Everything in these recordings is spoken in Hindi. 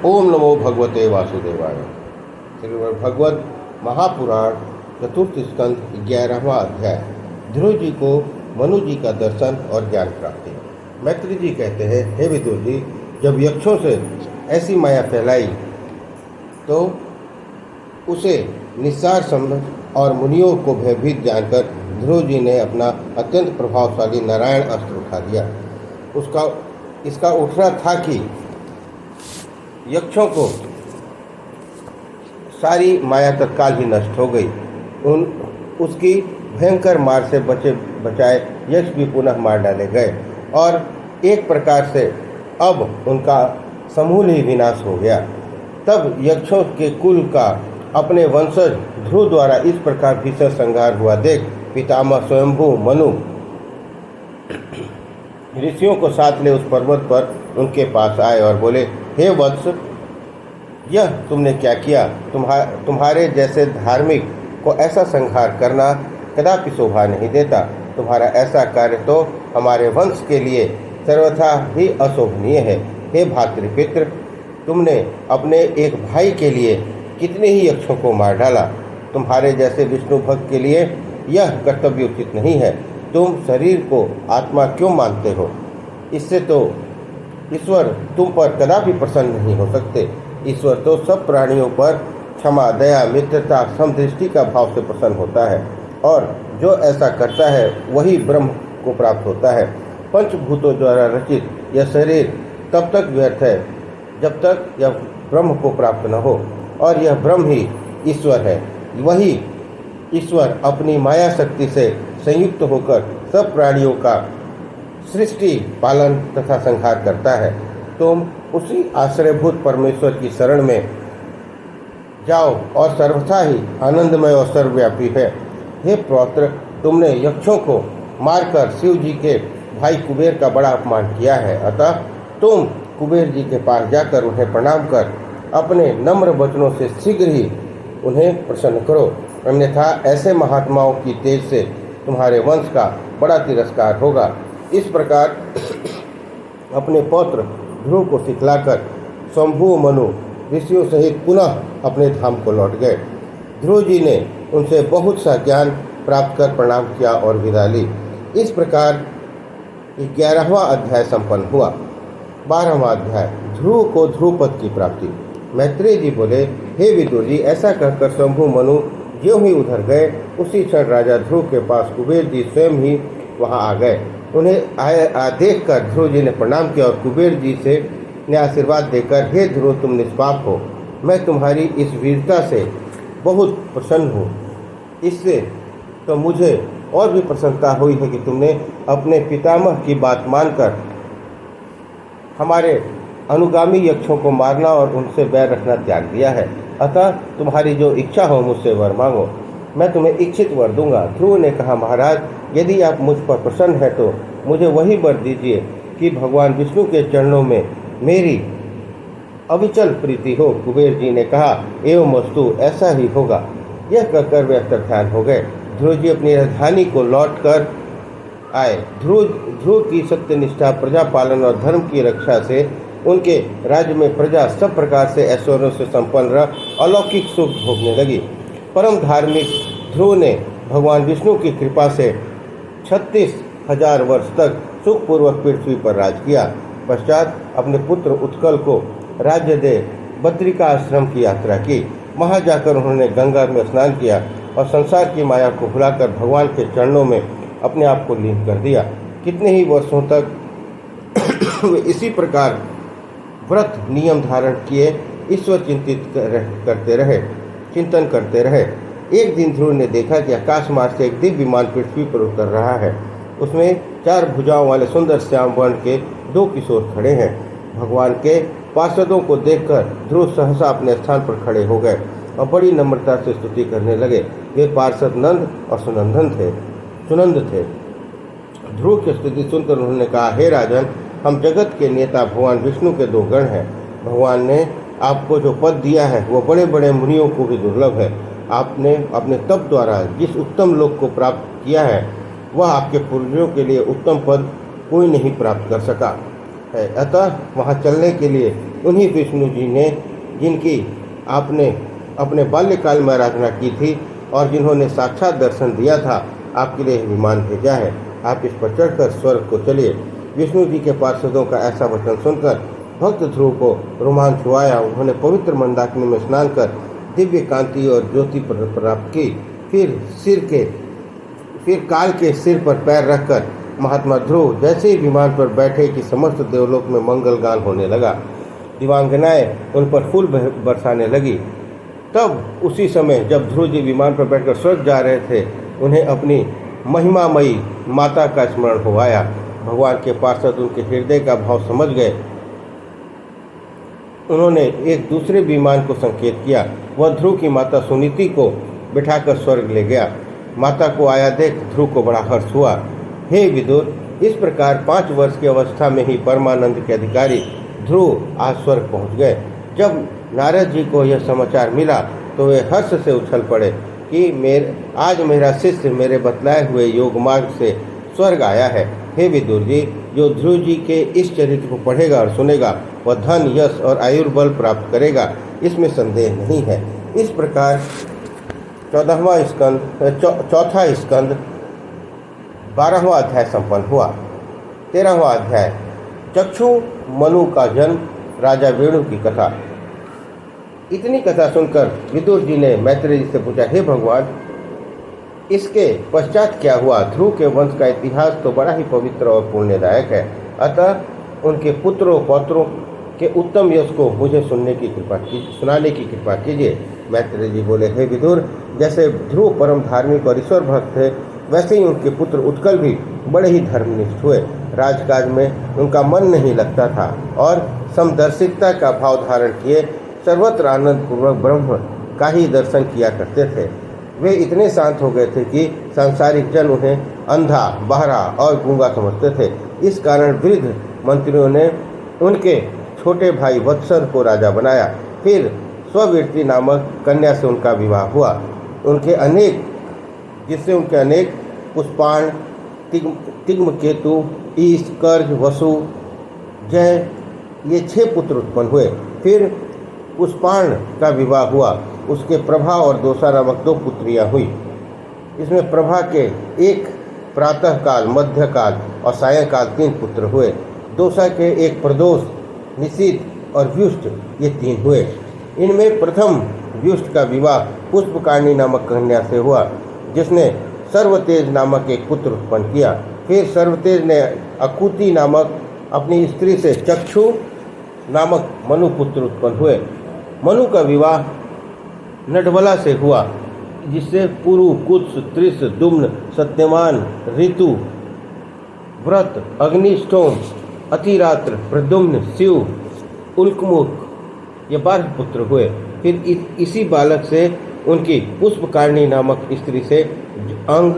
ओम नमो भगवते वासुदेवाय। श्रीमद् भगवत महापुराण चतुर्थ स्कंध 11वां अध्याय। ध्रुव जी को मनु जी का दर्शन और ज्ञान प्राप्ति। मैत्री जी कहते हैं, हे विदुर जी, जब यक्षों से ऐसी माया फैलाई तो उसे निस्सार समझ और मुनियों को भयभीत जानकर ध्रुव जी ने अपना अत्यंत प्रभावशाली नारायण अस्त्र उठा दिया। इसका उठना था कि यक्षों को सारी माया तत्काल ही नष्ट हो गई। उसकी भयंकर मार से बचाए यक्ष भी पुनः मार डाले गए और एक प्रकार से अब उनका समूल ही विनाश हो गया। तब यक्षों के कुल का अपने वंशज ध्रुव द्वारा इस प्रकार भीषण संहार हुआ देख पितामह स्वयंभू मनु ऋषियों को साथ ले उस पर्वत पर उनके पास आए और बोले, हे वत्स, यह तुमने क्या किया? तुम्हारे जैसे धार्मिक को ऐसा संहार करना कदापि शोभा नहीं देता। तुम्हारा ऐसा कार्य तो हमारे वंश के लिए सर्वथा ही अशोभनीय है। हे भातृपित्र, तुमने अपने एक भाई के लिए कितने ही यक्षों को मार डाला। तुम्हारे जैसे विष्णु भक्त के लिए यह कर्तव्य उचित नहीं है। तुम शरीर को आत्मा क्यों मानते हो? इससे तो ईश्वर तुम पर कदापि प्रसन्न नहीं हो सकते। ईश्वर तो सब प्राणियों पर क्षमा, दया, मित्रता, समदृष्टि का भाव से प्रसन्न होता है और जो ऐसा करता है वही ब्रह्म को प्राप्त होता है। पंचभूतों द्वारा रचित यह शरीर तब तक व्यर्थ है जब तक यह ब्रह्म को प्राप्त न हो, और यह ब्रह्म ही ईश्वर है। वही ईश्वर अपनी माया शक्ति से संयुक्त होकर सब प्राणियों का सृष्टि, पालन तथा संहार करता है। तुम उसी आश्रयभूत परमेश्वर की शरण में जाओ और सर्वथा ही आनंदमय और सर्वव्यापी है। हे पौत्र, तुमने यक्षों को मारकर शिव जी के भाई कुबेर का बड़ा अपमान किया है। अतः तुम कुबेर जी के पास जाकर उन्हें प्रणाम कर अपने नम्र वचनों से शीघ्र ही उन्हें प्रसन्न करो, अन्यथा ऐसे महात्माओं की तेज से तुम्हारे वंश का बड़ा तिरस्कार होगा। इस प्रकार अपने पौत्र ध्रुव को सिखलाकर शंभु मनु ऋषियों सहित पुनः अपने धाम को लौट गए। ध्रुव जी ने उनसे बहुत सा ज्ञान प्राप्त कर प्रणाम किया और विदा ली। इस प्रकार 11वां अध्याय संपन्न हुआ। 12वां अध्याय, ध्रुव को ध्रुव पद की प्राप्ति। मैत्रेय जी बोले, हे विदुर जी, ऐसा कहकर शंभु मनु ज्यों ही उधर गए, उसी क्षण राजा ध्रुव के पास कुबेर जी स्वयं ही वहां आ गए। उन्हें देख कर ध्रुव जी ने प्रणाम किया और कुबेर जी से ने आशीर्वाद देकर, हे ध्रुव, तुम निष्पाप हो। मैं तुम्हारी इस वीरता से बहुत प्रसन्न हूँ। इससे तो मुझे और भी प्रसन्नता हुई है कि तुमने अपने पितामह की बात मानकर हमारे अनुगामी यक्षों को मारना और उनसे बैर रखना त्याग दिया है। अतः तुम्हारी जो इच्छा हो मुझसे वर मांगो, मैं तुम्हें इच्छित वर दूंगा। ध्रुव ने कहा, महाराज, यदि आप मुझ पर प्रसन्न हैं तो मुझे वही वर दीजिए कि भगवान विष्णु के चरणों में मेरी अविचल प्रीति हो। कुबेर जी ने कहा, एवं वस्तु, ऐसा ही होगा। यह कहकर वे अंतर्ध्यान हो गए। ध्रुव जी अपनी राजधानी को लौट कर आए। ध्रुव की सत्यनिष्ठा, प्रजा पालन और धर्म की रक्षा से उनके राज्य में प्रजा सब प्रकार से ऐश्वर्यों से संपन्न रह अलौकिक सुख भोगने लगी। परम धार्मिक ध्रुव ने भगवान विष्णु की कृपा से 36,000 वर्ष तक सुखपूर्वक पृथ्वी पर राज किया। पश्चात अपने पुत्र उत्कल को राज्य दे बद्रिका आश्रम की यात्रा की। वहां जाकर उन्होंने गंगा में स्नान किया और संसार की माया को भुलाकर भगवान के चरणों में अपने आप को लीन कर दिया। कितने ही वर्षों तक वे इसी प्रकार व्रत नियम धारण किए ईश्वर चिंतन करते रहे। एक दिन ध्रुव ने देखा कि आकाश मार्ग से एक दिव्य विमान पृथ्वी पर उतर रहा है। उसमें 4 भुजाओं वाले सुंदर श्याम वर्ण के 2 किशोर खड़े हैं। भगवान के पार्षदों को देखकर ध्रुव सहसा अपने स्थान पर खड़े हो गए और बड़ी नम्रता से स्तुति करने लगे। वे पार्षद नंद और सुनंद थे। ध्रुव की स्तुति सुनकर उन्होंने कहा, हे राजन, हम जगत के नेता भगवान विष्णु के 2 गण हैं। भगवान ने आपको जो पद दिया है वो बड़े बड़े मुनियों को भी दुर्लभ है। आपने अपने तप द्वारा जिस उत्तम लोक को प्राप्त किया है वह आपके पूर्वजों के लिए उत्तम पद कोई नहीं प्राप्त कर सका है। अतः वहाँ चलने के लिए उन्हीं विष्णु जी ने जिनकी आपने अपने बाल्यकाल में आराधना की थी और जिन्होंने साक्षात दर्शन दिया था, आपके लिए विमान भेजा है। आप इस पर चढ़कर स्वर्ग को चलिए। विष्णु जी के पार्षदों का ऐसा वचन सुनकर भक्त ध्रुव को रोमांच हुआ। उन्होंने पवित्र मंदाकिनी में स्नान कर दिव्य कांति और ज्योति प्राप्त की। फिर काल के सिर पर पैर रखकर महात्मा ध्रुव जैसे ही विमान पर बैठे कि समस्त देवलोक में मंगल गान होने लगा। दिवांगनाएं उन पर फूल बरसाने लगी। तब उसी समय जब ध्रुव जी विमान पर बैठकर स्वर्ग जा रहे थे, उन्हें अपनी महिमामयी माता का स्मरण हो आया। भगवान के पार्षद उनके हृदय का भाव समझ गए। उन्होंने एक दूसरे विमान को संकेत किया। वह ध्रुव की माता सुनीति को बिठाकर स्वर्ग ले गया। माता को आया देख ध्रुव को बड़ा हर्ष हुआ। हे विदुर, इस प्रकार 5 वर्ष की अवस्था में ही परमानंद के अधिकारी ध्रुव आज स्वर्ग पहुंच गए। जब नारद जी को यह समाचार मिला तो वे हर्ष से उछल पड़े कि आज मेरा शिष्य मेरे बतलाए हुए योग मार्ग से स्वर्ग आया है। हे विदुर जी, जो ध्रुव जी के इस चरित्र को पढ़ेगा और सुनेगा, वह धन, यश और आयुर्बल प्राप्त करेगा, इसमें संदेह नहीं है। इस प्रकार चौथा स्कंद 12वां अध्याय संपन्न हुआ। 13वां अध्याय चक्षु मनु का जन्म, राजा वेणु की कथा। इतनी कथा सुनकर विदुर जी ने मैत्रेय जी से पूछा, हे भगवान, इसके पश्चात क्या हुआ? ध्रुव के वंश का इतिहास तो बड़ा ही पवित्र और पुण्यदायक है, अतः उनके पुत्रों पौत्रों के उत्तम यश को मुझे सुनाने की कृपा कीजिए। मैत्रेय जी बोले, हे विदुर, जैसे ध्रुव परम धार्मिक और ईश्वर भक्त थे, वैसे ही उनके पुत्र उत्कल भी बड़े ही धर्मनिष्ठ हुए। राजकाज में उनका मन नहीं लगता था और समदर्शिता का भाव धारण किए सर्वत्र आनंद पूर्वक ब्रह्म का ही दर्शन किया करते थे। वे इतने शांत हो गए थे कि सांसारिक जन उन्हें अंधा, बहरा और गूंगा समझते थे। इस कारण वृद्ध मंत्रियों ने उनके छोटे भाई वत्सर को राजा बनाया। फिर स्ववीरती नामक कन्या से उनका विवाह हुआ। उनके अनेक पुष्पाण, तिग्मकेतु, ईश, कर्ज, वसु, जय, ये 6 पुत्र उत्पन्न हुए। फिर पुष्पाण का विवाह हुआ। उसके प्रभा और दोषा नामक 2 पुत्रियां हुई। इसमें प्रभा के एक प्रातःकाल, मध्यकाल और सायंकाल 3 पुत्र हुए। दोषा के एक प्रदोष, निशीथ और व्युष्ट, ये 3 हुए। इनमें प्रथम व्युष्ट का विवाह पुष्पकारणी नामक कन्या से हुआ, जिसने सर्वतेज नामक एक पुत्र उत्पन्न किया। फिर सर्वतेज ने अकुति नामक अपनी स्त्री से चक्षु नामक मनु पुत्र उत्पन्न हुए। मनु का विवाह नटवला से हुआ, जिससे पुरु, कुत्स, त्रिस, दुम्न, सत्यमान, ऋतु, व्रत, अग्निष्टोम, अतिरात्र, प्रद्युम्न, शिव, उल्कमुख, ये 12 पुत्र हुए। फिर इसी बालक से उनकी पुष्पकारणी नामक स्त्री से अंग,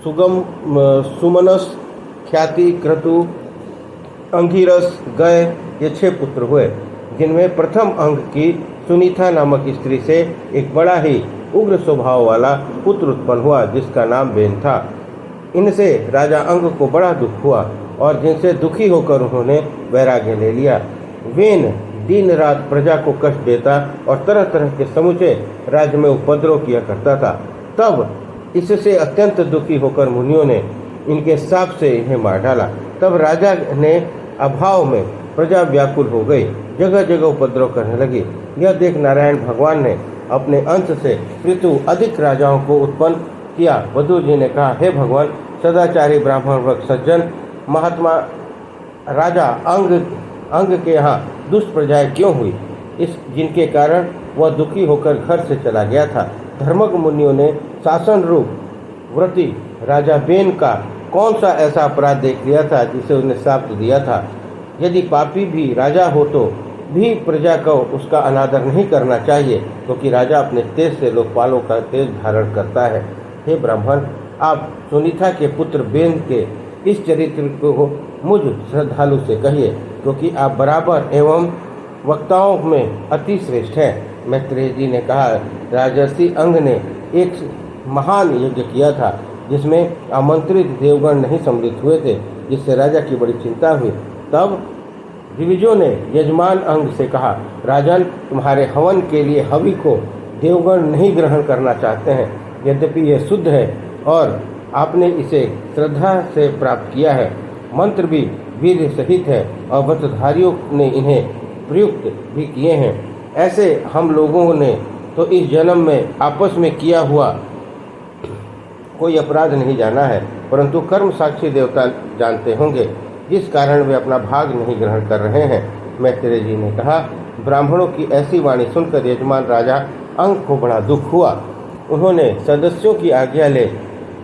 सुमनस, ख्याति, क्रतु, अंगिरस, गय, ये 6 पुत्र हुए, जिनमें प्रथम अंग की सुनीता नामक स्त्री से एक बड़ा ही उग्र स्वभाव वाला पुत्र उत्पन्न हुआ, जिसका नाम बेन था। इनसे राजा अंग को बड़ा दुख हुआ और जिनसे दुखी होकर उन्होंने वैराग्य ले लिया। वेन दिन रात प्रजा को कष्ट देता और तरह तरह के समूचे राज्य में उपद्रव किया करता था। तब इससे अत्यंत दुखी होकर मुनियों ने इनके शाप से इन्हें मार डाला। तब राजा ने अभाव में प्रजा व्याकुल हो गई, जगह जगह उपद्रव करने लगी। यह देख नारायण भगवान ने अपने अंश से ऋतु अधिक राजाओं को उत्पन्न किया। वधु जी ने कहा, हे भगवान, सदाचारी ब्राह्मण वर्ग सज्जन महात्मा राजा अंग के यहाँ दुष्ट प्रजाएं क्यों हुई, जिनके कारण वह दुखी होकर घर से चला गया था। धर्मज्ञ मुनियों ने शासन रूप व्रती राजा बेन का कौन सा ऐसा अपराध देख लिया था जिसे उसने शाप दिया था। यदि पापी भी राजा हो तो भी प्रजा को उसका अनादर नहीं करना चाहिए, क्योंकि राजा अपने तेज से लोकपालों का तेज धारण करता है। हे ब्राह्मण, आप सुनीता के पुत्र बेन के इस चरित्र को मुझ श्रद्धालु से कहिए, क्योंकि आप बराबर एवं वक्ताओं में अति श्रेष्ठ हैं। मैत्रेय जी ने कहा, राजर्षि अंग ने एक महान यज्ञ किया था, जिसमें आमंत्रित देवगण नहीं सम्मिलित हुए थे, जिससे राजा की बड़ी चिंता हुई। तब दिविजों ने यजमान अंग से कहा, राजन, तुम्हारे हवन के लिए हवि को देवगण नहीं ग्रहण करना चाहते हैं। यद्यपि यह शुद्ध है और आपने इसे श्रद्धा से प्राप्त किया है, मंत्र भी वीर्य सहित है और व्रतधारियों ने इन्हें प्रयुक्त भी किए हैं। ऐसे हम लोगों ने तो इस जन्म में आपस में किया हुआ कोई अपराध नहीं जाना है, परंतु कर्म साक्षी देवता जानते होंगे, जिस कारण वे अपना भाग नहीं ग्रहण कर रहे हैं। मैत्रेय जी ने कहा, ब्राह्मणों की ऐसी वाणी सुनकर यजमान राजा अंग को बड़ा दुख हुआ। उन्होंने सदस्यों की आज्ञा ले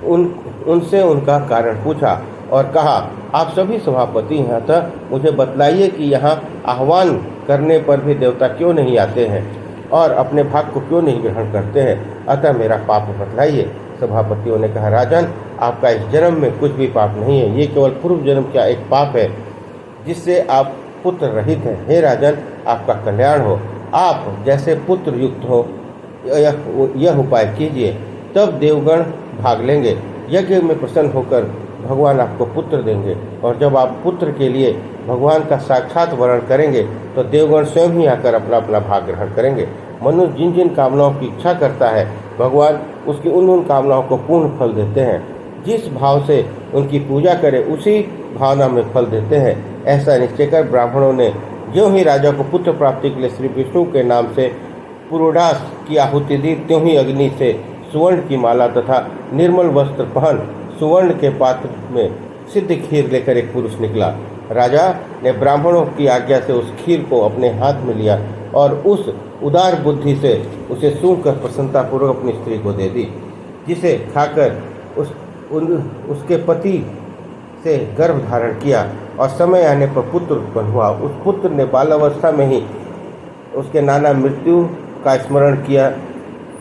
उनसे उनका कारण पूछा और कहा, आप सभी सभापति हैं, अतः मुझे बतलाइए कि यहाँ आह्वान करने पर भी देवता क्यों नहीं आते हैं और अपने भाग को क्यों नहीं ग्रहण करते हैं, अतः मेरा पाप बतलाइए। सभापतियों ने कहा, राजन, आपका इस जन्म में कुछ भी पाप नहीं है, ये केवल पूर्व जन्म का एक पाप है जिससे आप पुत्र रहित हैं। हे राजन, आपका कल्याण हो, आप जैसे पुत्र युक्त हो यह उपाय कीजिए, तब देवगण भाग लेंगे। यज्ञ में प्रसन्न होकर भगवान आपको पुत्र देंगे और जब आप पुत्र के लिए भगवान का साक्षात वर्ण करेंगे तो देवगण स्वयं ही आकर अपना अपना भाग ग्रहण करेंगे। मनुष्य जिन जिन कामनाओं की इच्छा करता है, भगवान उसकी उन कामनाओं को पूर्ण फल देते हैं। जिस भाव से उनकी पूजा करे उसी भावना में फल देते हैं। ऐसा निश्चय कर ब्राह्मणों ने ज्यों ही राजा को पुत्र प्राप्ति के लिए श्री विष्णु के नाम से पुरोडास की आहुति दी, त्यों ही अग्नि से सुवर्ण की माला तथा निर्मल वस्त्र पहन सुवर्ण के पात्र में सिद्ध खीर लेकर एक पुरुष निकला। राजा ने ब्राह्मणों की आज्ञा से उस खीर को अपने हाथ में लिया और उस उदार बुद्धि से उसे सूंघकर प्रसन्नतापूर्वक अपनी स्त्री को दे दी, जिसे खाकर उसके पति से गर्भ धारण किया और समय आने पर पुत्र उत्पन्न हुआ। उस पुत्र ने बालावस्था में ही उसके नाना मृत्यु का स्मरण किया,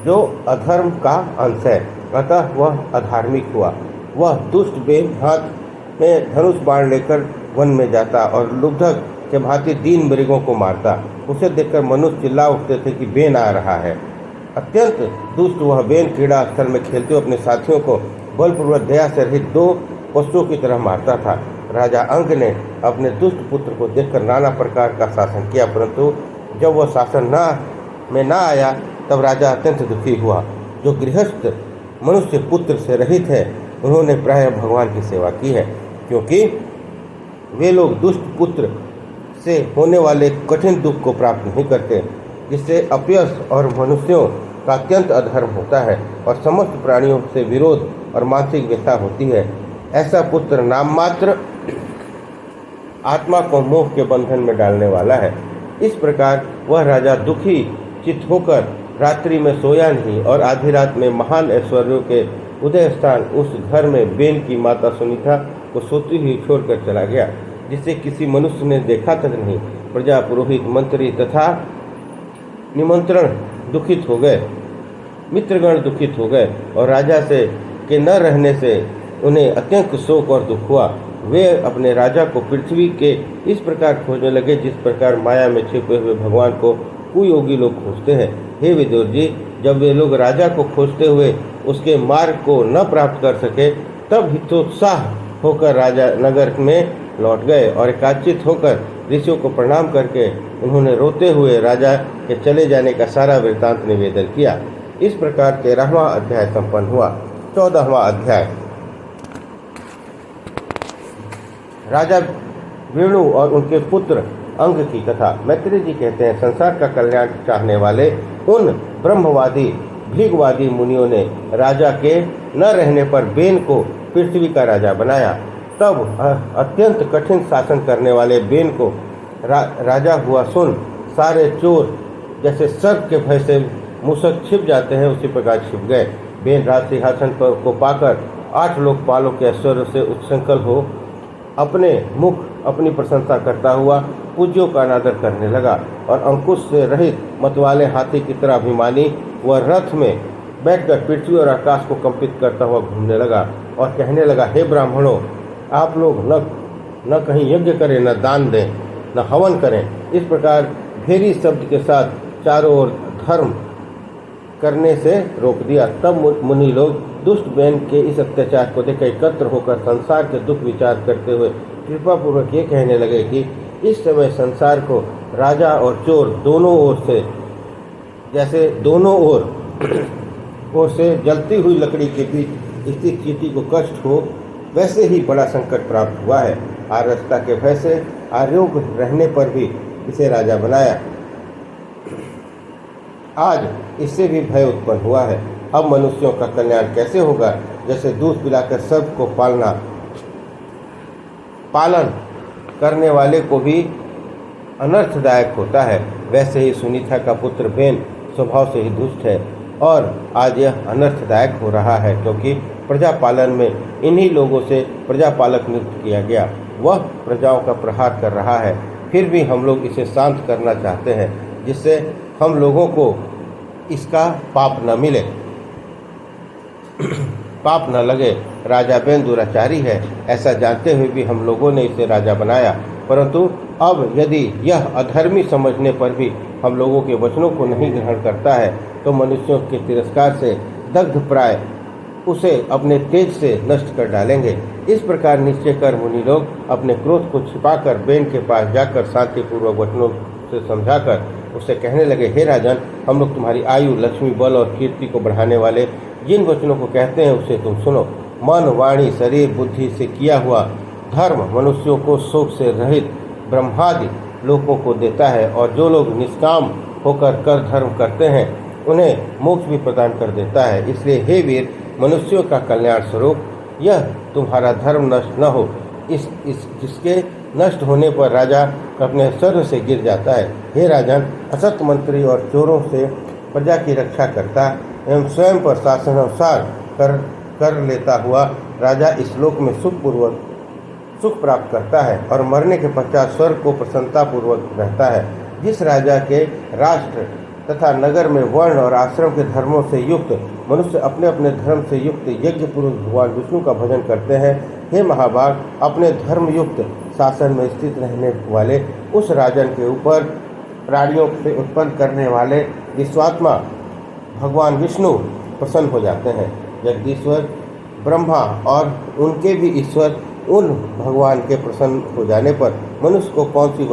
जो अधर्म का अंश है, अतः वह अधार्मिक हुआ। वह दुष्ट बेन हाथ में धनुष बाण लेकर वन में जाता और लुब्धक के भांति दीन मृगों को मारता। उसे देखकर मनुष्य चिल्ला उठते थे कि बेन आ रहा है। अत्यंत दुष्ट वह बेन क्रीड़ा स्थल में खेलते हुए अपने साथियों को बलपूर्वक दया से रहित दो पशुओं की तरह मारता था। राजा अंग ने अपने दुष्ट पुत्र को देखकर नाना प्रकार का शासन किया, परंतु जब वह शासन में न आया तब राजा अत्यंत दुखी हुआ। जो गृहस्थ मनुष्य पुत्र से रहित है, उन्होंने प्रायः भगवान की सेवा की है, क्योंकि वे लोग दुष्ट पुत्र से होने वाले कठिन दुख को प्राप्त नहीं करते, जिससे अपयश और मनुष्यों का अत्यंत अधर्म होता है और समस्त प्राणियों से विरोध और मानसिक व्यथा होती है। ऐसा पुत्र नाम मात्र आत्मा को मोह के बंधन में डालने वाला है। इस प्रकार वह राजा दुखी चित्त होकर रात्रि में सोया नहीं और आधी रात में महान ऐश्वर्यों के उदय स्थान उस घर में बेन की माता सुनीता को सोती हुई छोड़कर चला गया, जिसे किसी मनुष्य ने देखा तक नहीं। प्रजा, पुरोहित, मंत्री तथा निमंत्रण दुखित हो गए, मित्रगण दुखित हो गए और राजा से के न रहने से उन्हें अत्यंत शोक और दुख हुआ। वे अपने राजा को पृथ्वी के इस प्रकार खोजने लगे जिस प्रकार माया में छिपे हुए भगवान को कुयोगी लोग खोजते हैं। हे विदुर जी, जब वे लोग राजा को खोजते हुए उसके मार्ग को न प्राप्त कर सके, तब हितोत्साह होकर राजा नगर में लौट गए और एकाचित होकर ऋषियों को प्रणाम करके उन्होंने रोते हुए राजा के चले जाने का सारा वृत्तांत निवेदन किया। इस प्रकार 13वां अध्याय संपन्न हुआ। 14वां अध्याय राजा वेणु और उनके पुत्र अंग की कथा। मैत्रेय जी कहते हैं, संसार का कल्याण चाहने वाले उन ब्रह्मवादी भृगवादी मुनियों ने राजा के न रहने पर बेन को पृथ्वी का राजा बनाया। तब अत्यंत कठिन शासन करने वाले बेन को राजा हुआ सुन सारे चोर जैसे सर्प के भय से मूसक छिप जाते हैं, उसी प्रकार छिप गए। बेन राज सिंहासन पर को पाकर 8 लोकपालों के ऐश्वर्य से उत्संकल हो अपने मुख अपनी प्रशंसा करता हुआ पूज्यों का अनादर करने लगा और अंकुश से रहित मतवाले हाथी की तरह अभिमानी वह रथ में बैठकर पृथ्वी और आकाश को कंपित करता हुआ घूमने लगा और कहने लगा, हे ब्राह्मणों, आप लोग न कहीं यज्ञ करें, न दान दें, न हवन करें। इस प्रकार भेरी शब्द के साथ चारों ओर धर्म करने से रोक दिया। तब मुनि लोग दुष्ट बेन के इस अत्याचार को देख एकत्र होकर संसार के दुख विचार करते हुए कृपापूर्वक ये कहने लगे कि इस समय संसार को राजा और चोर दोनों ओर से, जैसे दोनों ओर से जलती हुई लकड़ी के बीच स्थित चींटी को कष्ट हो, वैसे ही बड़ा संकट प्राप्त हुआ है। आर्यता के भय से अयोग्य रहने पर भी इसे राजा बनाया। आज इससे भी भय उत्पन्न हुआ है। अब मनुष्यों का कल्याण कैसे होगा? जैसे दूध पिलाकर सबको पालन करने वाले को भी अनर्थदायक होता है, वैसे ही सुनीता का पुत्र बेन स्वभाव से ही दुष्ट है और आज यह अनर्थदायक हो रहा है, क्योंकि प्रजा पालन में इन्हीं लोगों से प्रजापालक नियुक्त किया गया। वह प्रजाओं का प्रहार कर रहा है, फिर भी हम लोग इसे शांत करना चाहते हैं, जिससे हम लोगों को इसका पाप न मिले, पाप न लगे। राजा बेन दुराचारी है, ऐसा जानते हुए भी हम लोगों ने इसे राजा बनाया, परंतु अब यदि यह अधर्मी समझने पर भी हम लोगों के वचनों को नहीं ग्रहण करता है, तो मनुष्यों के तिरस्कार से दग्ध प्राय उसे अपने तेज से नष्ट कर डालेंगे। इस प्रकार निश्चय कर मुनि लोग अपने क्रोध को छिपाकर बेन के पास जाकर शांतिपूर्वक वचनों से समझाकर उससे कहने लगे, हे राजन, हम लोग तुम्हारी आयु, लक्ष्मी, बल और कीर्ति को बढ़ाने वाले जिन वचनों को कहते हैं उसे तुम सुनो। मन, वाणी, शरीर, बुद्धि से किया हुआ धर्म मनुष्यों को शोक से रहित ब्रह्मादि लोकों को देता है, और जो लोग निष्काम होकर कर धर्म करते हैं उन्हें मोक्ष भी प्रदान कर देता है। इसलिए हे वीर, मनुष्यों का कल्याण स्वरूप यह तुम्हारा धर्म नष्ट न हो। जिसके नष्ट होने पर राजा अपने स्वर्ग से गिर जाता है। हे राजन, असत मंत्री और चोरों से प्रजा की रक्षा करता एवं स्वयं पर शासनानुसार कर लेता हुआ राजा इस लोक में सुख प्राप्त करता है और मरने के पश्चात स्वर्ग को प्रसन्नतापूर्वक रहता है। जिस राजा के राष्ट्र तथा नगर में वर्ण और आश्रम के धर्मों से युक्त मनुष्य अपने अपने धर्म से युक्त यज्ञ पुरुष भगवान विष्णु का भजन करते हैं, हे महाभाग, अपने धर्म युक्त शासन में स्थित रहने वाले उस राजन के ऊपर प्राणियों से उत्पन्न करने वाले विश्वात्मा भगवान विष्णु प्रसन्न हो जाते हैं। जगदीश्वर ब्रह्मा और उनके भी ईश्वर उन भगवान के प्रसन्न हो जाने पर मनुष्य को कौन सी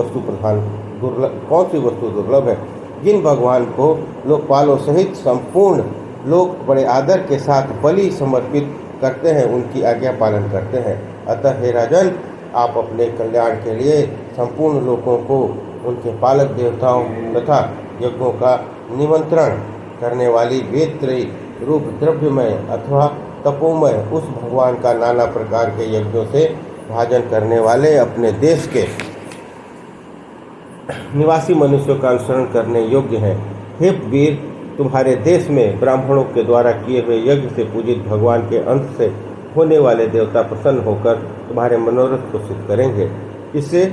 वस्तु दुर्लभ है। जिन भगवान को लोकपालों सहित संपूर्ण लोग बड़े आदर के साथ बलि समर्पित करते हैं, उनकी आज्ञा पालन करते हैं। अतः हे राजन, आप अपने कल्याण के लिए संपूर्ण लोगों को उनके पालक देवताओं तथा यज्ञों का निमंत्रण करने वाली वेदत्रयी रूप द्रव्यमय अथवा तपोमय उस भगवान का नाना प्रकार के यज्ञों से भाजन करने वाले अपने देश के निवासी मनुष्यों का अनुसरण करने योग्य हैं। हे वीर, तुम्हारे देश में ब्राह्मणों के द्वारा किए हुए यज्ञ से पूजित भगवान के अंश से होने वाले देवता प्रसन्न होकर तुम्हारे मनोरथ को सिद्ध करेंगे। इससे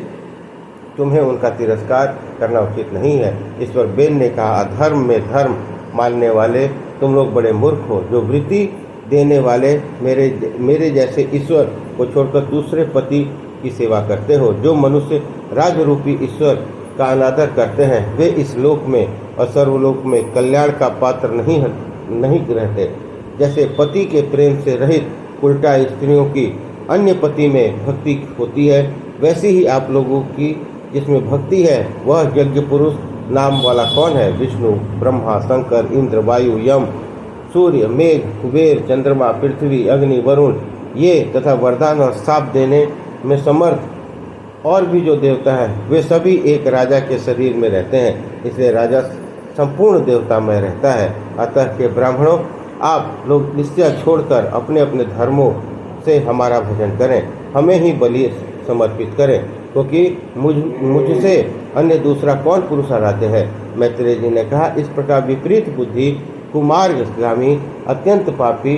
तुम्हें उनका तिरस्कार करना उचित नहीं है। इस पर बेन ने कहा, अधर्म में धर्म मानने वाले तुम लोग बड़े मूर्ख हो, जो वृत्ति देने वाले मेरे जैसे ईश्वर को छोड़कर दूसरे पति की सेवा करते हो। जो मनुष्य राजरूपी ईश्वर का अनादर करते हैं वे इस लोक में और सर्वलोक में कल्याण का पात्र नहीं रहते। जैसे पति के प्रेम से रहित उल्टा स्त्रियों की अन्य पति में भक्ति होती है, वैसे ही आप लोगों की जिसमें भक्ति है वह यज्ञ पुरुष नाम वाला कौन है? विष्णु, ब्रह्मा, शंकर, इंद्र, वायु, यम, सूर्य, मेघ, कुबेर, चंद्रमा, पृथ्वी, अग्नि, वरुण, ये तथा वरदान और शाप देने में समर्थ और भी जो देवता है वे सभी एक राजा के शरीर में रहते हैं। इसलिए राजा संपूर्ण देवतामय रहता है। अतः के ब्राह्मणों, आप लोग निश्चय छोड़कर अपने अपने धर्मों से हमारा भजन करें, हमें ही बलि समर्पित करें, क्योंकि मुझसे अन्य दूसरा कौन पुरुष आराध्य है। मैत्रेय जी ने कहा, इस प्रकार विपरीत बुद्धि कुमार्गामी अत्यंत पापी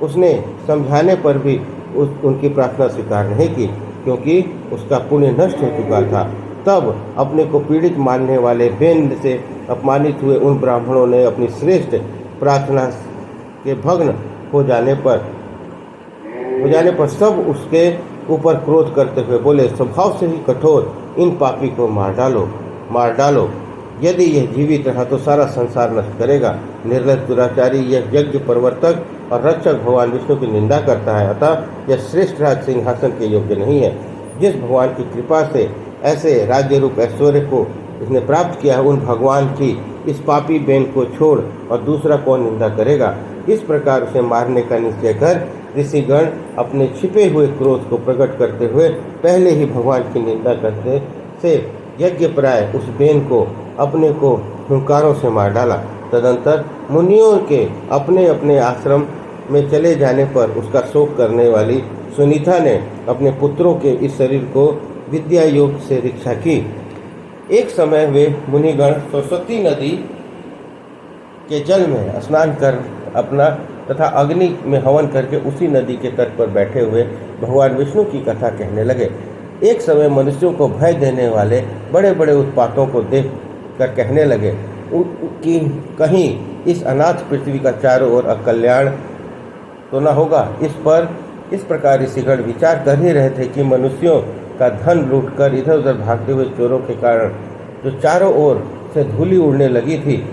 उसने समझाने पर भी उनकी प्रार्थना स्वीकार नहीं की, क्योंकि उसका पुण्य नष्ट हो चुका था। तब अपने को पीड़ित मानने वाले बेन से अपमानित हुए उन ब्राह्मणों ने अपनी श्रेष्ठ प्रार्थना के भग्न हो जाने पर सब उसके ऊपर क्रोध करते हुए बोले, स्वभाव से ही कठोर इन पापी को मार डालो। यदि यह जीवित रहा तो सारा संसार नष्ट करेगा। निर्लज दुराचारी यह यज्ञ प्रवर्तक और रक्षक भगवान विष्णु की निंदा करता है, अतः यह श्रेष्ठ राज सिंहासन के योग्य नहीं है। जिस भगवान की कृपा से ऐसे राज्य रूप ऐश्वर्य को इसने प्राप्त किया है, उन भगवान की इस पापी बेन को छोड़ और दूसरा कौन निंदा करेगा। इस प्रकार उसे मारने का निश्चय कर ऋषिगण अपने छिपे हुए क्रोध को प्रकट करते हुए पहले ही भगवान की निंदा करते से यज्ञ प्राय उस बेन को अपने को हुंकारों से मार डाला। तदंतर मुनियों के अपने अपने आश्रम में चले जाने पर उसका शोक करने वाली सुनीता ने अपने पुत्रों के इस शरीर को विद्या योग से रक्षा की। एक समय वे मुनिगण सरस्वती नदी के जल में स्नान कर अपना तथा अग्नि में हवन करके उसी नदी के तट पर बैठे हुए भगवान विष्णु की कथा कहने लगे। एक समय मनुष्यों को भय देने वाले बड़े बड़े उत्पातों को देख कर कहने लगे कि कहीं इस अनाथ पृथ्वी का चारों ओर अकल्याण तो न होगा। इस प्रकार ऋषिगण विचार कर ही रहे थे कि मनुष्यों का धन लूटकर इधर उधर भागते हुए चोरों के कारण जो चारों ओर से धूलि उड़ने लगी थी,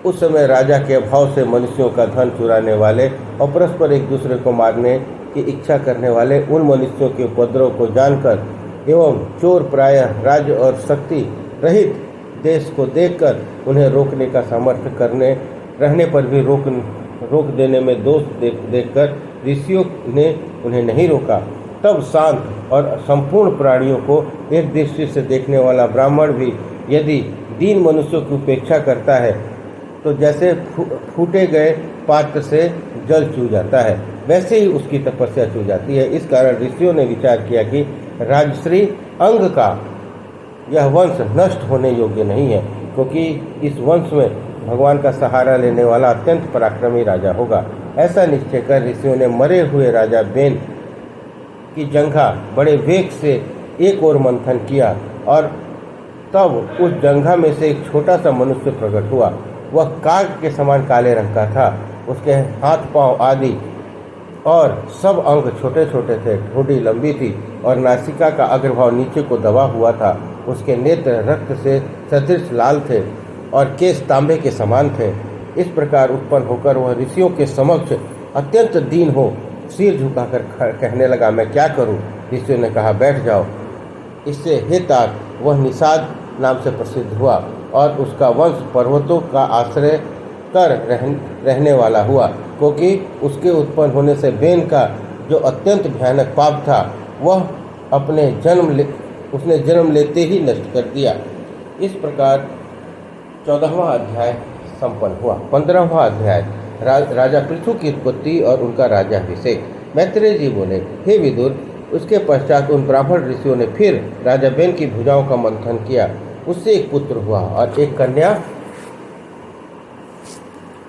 उस समय राजा के अभाव से मनुष्यों का धन चुराने वाले और परस्पर एक दूसरे को मारने की इच्छा करने वाले उन मनुष्यों के उपद्रव को जानकर एवं चोर प्रायः राज्य और शक्ति रहित देश को देखकर उन्हें रोकने का सामर्थ्य करने रहने पर भी रोक देने में दोष देखकर ऋषियों ने उन्हें नहीं रोका। तब शांत और संपूर्ण प्राणियों को एक दृष्टि से देखने वाला ब्राह्मण भी यदि दीन मनुष्यों की उपेक्षा करता है तो जैसे फूटे गए पात्र से जल चू जाता है, वैसे ही उसकी तपस्या चू जाती है। इस कारण ऋषियों ने विचार किया कि राजश्री अंग का यह वंश नष्ट होने योग्य नहीं है, क्योंकि इस वंश में भगवान का सहारा लेने वाला अत्यंत पराक्रमी राजा होगा। ऐसा निश्चय कर ऋषियों ने मरे हुए राजा बेन की जंघा बड़े वेग से एक ओर मंथन किया और तब उस जंघा में से एक छोटा सा मनुष्य प्रकट हुआ। वह काग के समान काले रंग का था। उसके हाथ पांव आदि और सब अंग छोटे छोटे थे। ठोड़ी लंबी थी और नासिका का अग्रभाग नीचे को दबा हुआ था। उसके नेत्र रक्त से सदृश लाल थे और केश तांबे के समान थे। इस प्रकार उत्पन्न होकर वह ऋषियों के समक्ष अत्यंत दीन हो सिर झुकाकर कहने लगा, मैं क्या करूं? ऋषियों ने कहा, बैठ जाओ। इससे हे तात वह निषाद नाम से प्रसिद्ध हुआ और उसका वंश पर्वतों का आश्रय कर रहने वाला हुआ, क्योंकि उसके उत्पन्न होने से बेन का जो अत्यंत भयानक पाप था वह उसने जन्म लेते ही नष्ट कर दिया। इस प्रकार 14वां अध्याय संपन्न हुआ। 15वां अध्याय राजा पृथु की उत्पत्ति और उनका राज्याभिषेक। मैत्रेय जी बोले, हे विदुर, उसके पश्चात उन ब्राह्मण ऋषियों ने फिर राजा बेन की भुजाओं का मंथन किया। उससे एक पुत्र हुआ और एक कन्या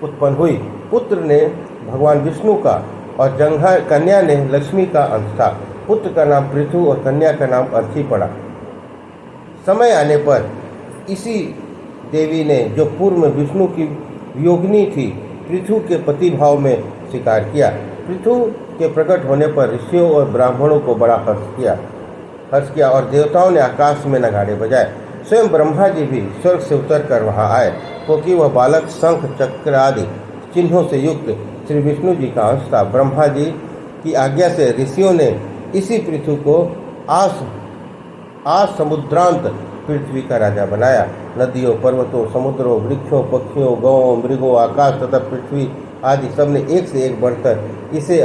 उत्पन्न हुई। पुत्र ने भगवान विष्णु का और कन्या ने लक्ष्मी का अंश था। पुत्र का नाम पृथु और कन्या का नाम अर्ची पड़ा। समय आने पर इसी देवी ने, जो पूर्व में विष्णु की योगिनी थी, पृथु के पति भाव में स्वीकार किया। पृथु के प्रकट होने पर ऋषियों और ब्राह्मणों को बड़ा हर्ष किया और देवताओं ने आकाश में नगाड़े बजाए। स्वयं ब्रह्मा जी भी स्वर्ग से उतर कर वहाँ आए, क्योंकि वह बालक शंख चक्र आदि चिन्हों से युक्त श्री विष्णु जी का अंश था। ब्रह्मा जी की आज्ञा से ऋषियों ने इसी पृथु को आस समुद्रांत पृथ्वी का राजा बनाया। नदियों, पर्वतों, समुद्रों, वृक्षों, पक्षियों, गौों, मृगों, आकाश तथा पृथ्वी आदि सबने एक से एक बढ़कर इसे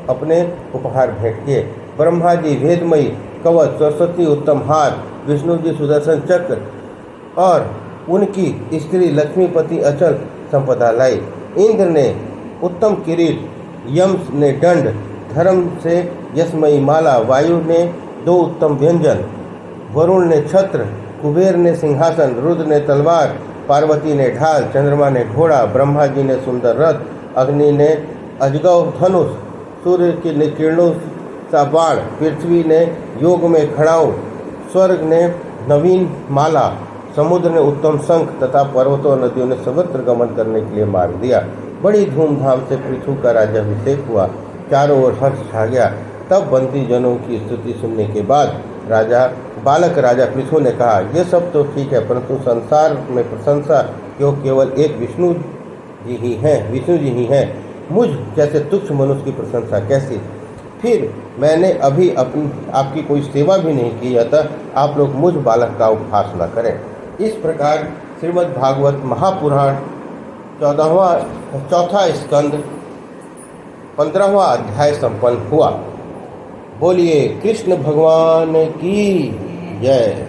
अपने उपहार भेंट किए। ब्रह्मा जी वेदमयी कवच, सरस्वती उत्तम हार, विष्णु जी सुदर्शन चक्र और उनकी स्त्री लक्ष्मीपति अचल संपदा लाई। इंद्र ने उत्तम किरीट, यम ने दंड, धर्म से यशमयी माला, वायु ने 2 उत्तम व्यंजन, वरुण ने छत्र, कुबेर ने सिंहासन, रुद्र ने तलवार, पार्वती ने ढाल, चंद्रमा ने घोड़ा, ब्रह्मा जी ने सुंदर रथ, अग्नि ने अजगव धनुष, सूर्य की किरणों सा बाण, पृथ्वी ने योग में खड़ाऊ, स्वर्ग ने नवीन माला, समुद्र ने उत्तम शंख तथा पर्वतों और नदियों ने सर्वत्र गमन करने के लिए मार्ग दिया। बड़ी धूमधाम से पृथु का राज्याभिषेक हुआ। चारों ओर हर्ष छा गया। तब बंदी जनों की स्तुति सुनने के बाद बालक राजा पृथु ने कहा, यह सब तो ठीक है, परंतु संसार में प्रशंसा क्यों केवल एक विष्णु जी ही हैं। मुझ जैसे तुच्छ मनुष्य की प्रशंसा कैसी? फिर मैंने अभी आपकी कोई सेवा भी नहीं की, अतः आप लोग मुझ बालक का उपहास न करें। इस प्रकार श्रीमद् भागवत महापुराण चौथा स्कंद 15वां अध्याय संपन्न हुआ। बोलिए कृष्ण भगवान की जय।